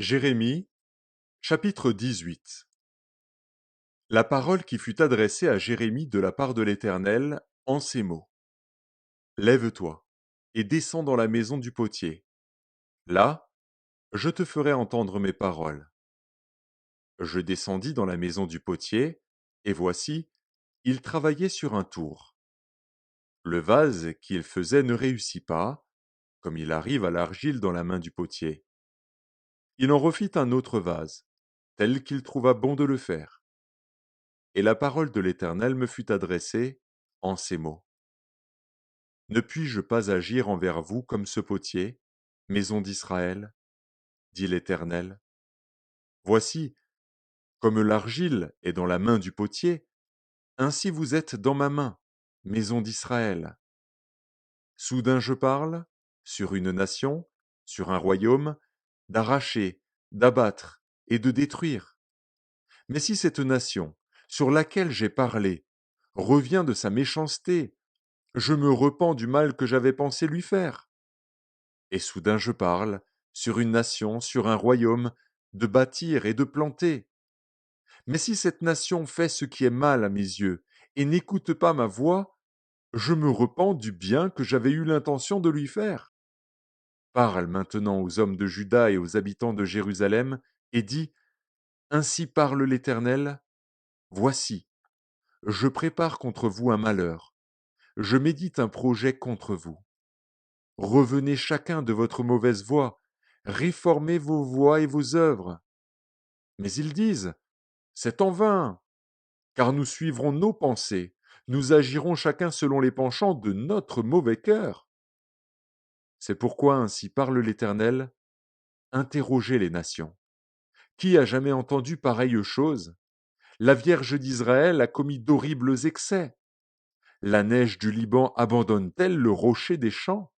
Jérémie, chapitre 18. La parole qui fut adressée à Jérémie de la part de l'Éternel, en ces mots. Lève-toi, et descends dans la maison du potier. Là, je te ferai entendre mes paroles. Je descendis dans la maison du potier, et voici, il travaillait sur un tour. Le vase qu'il faisait ne réussit pas, comme il arrive à l'argile dans la main du potier. Il en refit un autre vase, tel qu'il trouva bon de le faire. Et la parole de l'Éternel me fut adressée en ces mots. Ne puis-je pas agir envers vous comme ce potier, maison d'Israël, dit l'Éternel. Voici, comme l'argile est dans la main du potier, ainsi vous êtes dans ma main, maison d'Israël. Soudain je parle, sur une nation, sur un royaume, d'arracher, d'abattre et de détruire. Mais si cette nation, sur laquelle j'ai parlé, revient de sa méchanceté, je me repens du mal que j'avais pensé lui faire. Et soudain je parle, sur une nation, sur un royaume, de bâtir et de planter. Mais si cette nation fait ce qui est mal à mes yeux, et n'écoute pas ma voix, je me repens du bien que j'avais eu l'intention de lui faire. Parle maintenant aux hommes de Juda et aux habitants de Jérusalem, et dis, Ainsi parle l'Éternel, voici, je prépare contre vous un malheur, je médite un projet contre vous. Revenez chacun de votre mauvaise voie, réformez vos voies et vos œuvres. Mais ils disent, c'est en vain, car nous suivrons nos pensées, nous agirons chacun selon les penchants de notre mauvais cœur. C'est pourquoi ainsi parle l'Éternel, interrogez les nations. Qui a jamais entendu pareille chose? La Vierge d'Israël a commis d'horribles excès. La neige du Liban abandonne-t-elle le rocher des champs?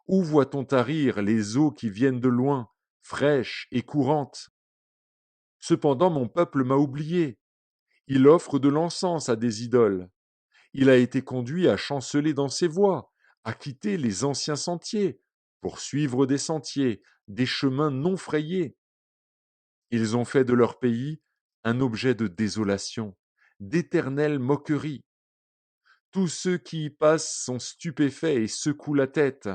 Où voit-on tarir les eaux qui viennent de loin, fraîches et courantes? Cependant mon peuple m'a oublié. Il offre de l'encens à des idoles. Il a été conduit à chanceler dans ses voies, à quitter les anciens sentiers, pour suivre des sentiers, des chemins non frayés. Ils ont fait de leur pays un objet de désolation, d'éternelle moquerie. Tous ceux qui y passent sont stupéfaits et secouent la tête.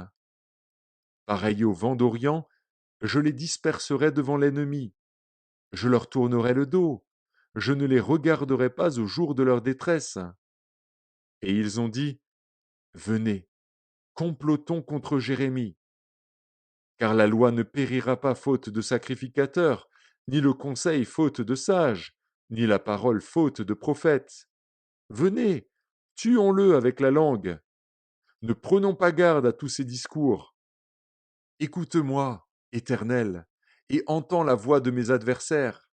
Pareil au vent d'Orient, je les disperserai devant l'ennemi. Je leur tournerai le dos. Je ne les regarderai pas au jour de leur détresse. Et ils ont dit, Venez, complotons contre Jérémie. Car la loi ne périra pas faute de sacrificateurs, ni le conseil faute de sages, ni la parole faute de prophètes. Venez, tuons-le avec la langue. Ne prenons pas garde à tous ces discours. Écoute-moi, Éternel, et entends la voix de mes adversaires.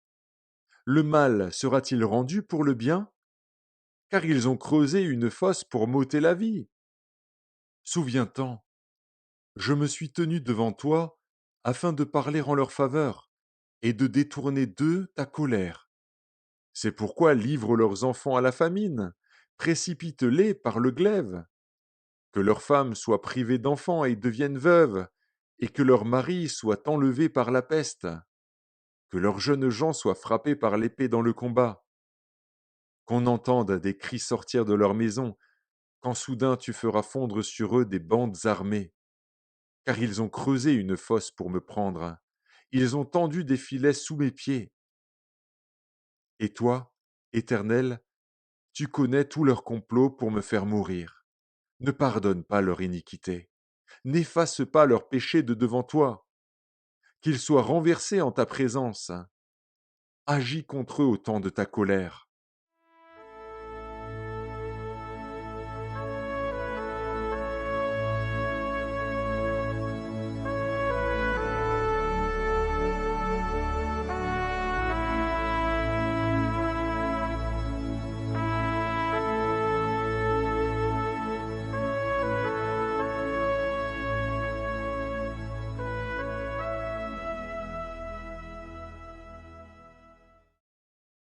Le mal sera-t-il rendu pour le bien? Car ils ont creusé une fosse pour m'ôter la vie. Souviens-t'en, je me suis tenu devant toi afin de parler en leur faveur et de détourner d'eux ta colère. C'est pourquoi livre leurs enfants à la famine, précipite-les par le glaive, que leurs femmes soient privées d'enfants et deviennent veuves, et que leurs maris soient enlevés par la peste, que leurs jeunes gens soient frappés par l'épée dans le combat, qu'on entende des cris sortir de leur maison, quand soudain tu feras fondre sur eux des bandes armées. Car ils ont creusé une fosse pour me prendre, ils ont tendu des filets sous mes pieds. Et toi, Éternel, tu connais tous leurs complots pour me faire mourir. Ne pardonne pas leur iniquité, n'efface pas leurs péchés de devant toi, qu'ils soient renversés en ta présence. Agis contre eux au temps de ta colère.